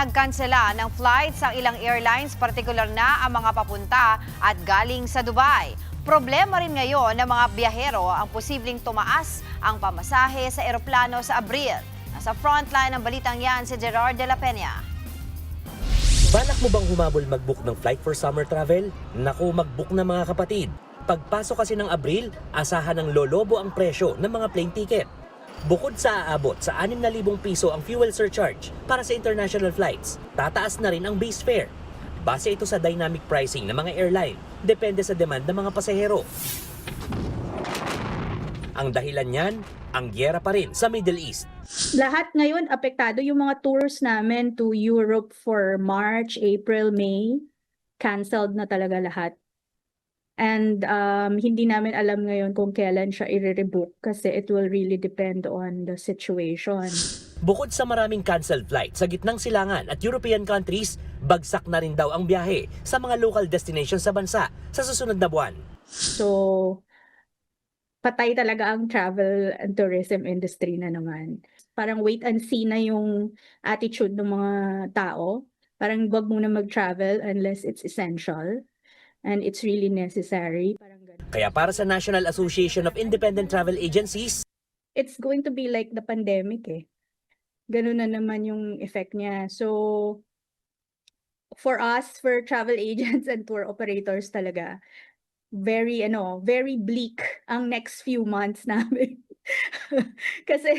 Pinagkansela ng flights ang ilang airlines, partikular na ang mga papunta at galing sa Dubai. Problema rin ngayon ng mga biyahero ang posibleng tumaas ang pamasahe sa eroplano sa Abril. Nasa frontline ng balitang yan si Gerard de la Peña. Balak mo bang humabol mag-book ng flight for summer travel? Naku, mag-book na mga kapatid. Pagpasok kasi ng Abril, asahan ng lolobo ang presyo ng mga plane ticket. Bukod sa aabot sa 6,000 piso ang fuel surcharge para sa international flights, tataas na rin ang base fare. Base ito sa dynamic pricing ng mga airline, depende sa demand ng mga pasahero. Ang dahilan niyan, ang gyera pa rin sa Middle East. Lahat ngayon apektado yung mga tours namin to Europe for March, April, May. Canceled na talaga lahat. And hindi namin alam ngayon kung kailan siya i-rebook kasi it will really depend on the situation. Bukod sa maraming canceled flight sa gitnang silangan at European countries, bagsak na rin daw ang biyahe sa mga local destinations sa bansa sa susunod na buwan. So, patay talaga ang travel and tourism industry na naman. Parang wait and see na yung attitude ng mga tao. Parang wag muna mag-travel unless it's essential and it's really necessary. Kaya para sa National Association of Independent Travel Agencies, It's going to be like the pandemic eh. Ganun na naman yung effect niya. So, for us, for travel agents and tour operators talaga, very bleak ang next few months namin. Kasi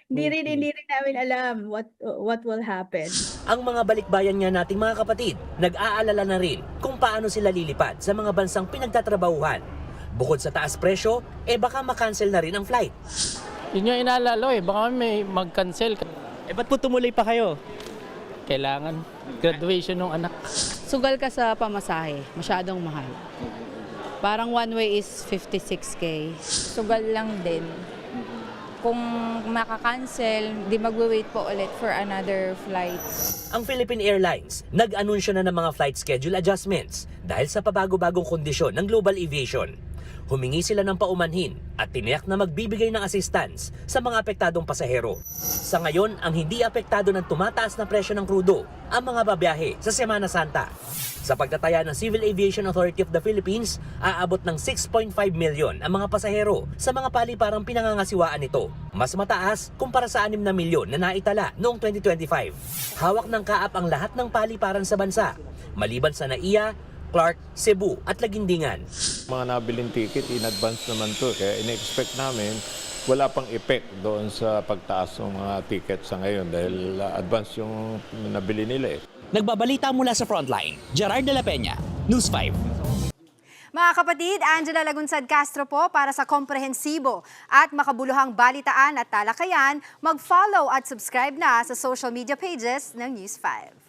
hindi rin namin alam what will happen. ang mga balikbayan nga nating mga kapatid, nag-aalala na rin kung paano sila lilipad sa mga bansang pinagtatrabahuhan. Bukod sa taas presyo, baka makancel na rin ang flight. Yun yung inaalala baka may mag-cancel. Ba't po tumuloy pa kayo? Kailangan graduation ng anak. Sugal ka sa pamasahe, masyadong mahal. Parang one way is 56K. Sugal lang din. Kung makakancel, di magwe-wait po ulit for another flight. Ang Philippine Airlines nag-anunsyo na ng mga flight schedule adjustments dahil sa pabago-bagong kondisyon ng global aviation. Humingi sila ng paumanhin at tiniyak na magbibigay ng assistance sa mga apektadong pasahero. Sa ngayon, ang hindi apektado ng tumataas na presyo ng krudo ang mga babiyahe sa Semana Santa. Sa pagtataya ng Civil Aviation Authority of the Philippines, aabot ng 6.5 million ang mga pasahero sa mga paliparang pinangangasiwaan nito. Mas mataas kumpara sa 6 na milyon na naitala noong 2025. Hawak ng kaap ang lahat ng paliparan sa bansa, maliban sa NAIA, Clark, Cebu at Lagindingan. Mga nabiling ticket, in advance naman to. Kaya in-expect namin, wala pang effect doon sa pagtaas ng mga ticket sa ngayon dahil advance yung nabili nila Nagbabalita mula sa Frontline, Gerard de la Peña, News 5. Mga kapatid, Angela Lagunsad Castro po para sa komprehensibo at makabuluhang balitaan at talakayan. Mag-follow at subscribe na sa social media pages ng News 5.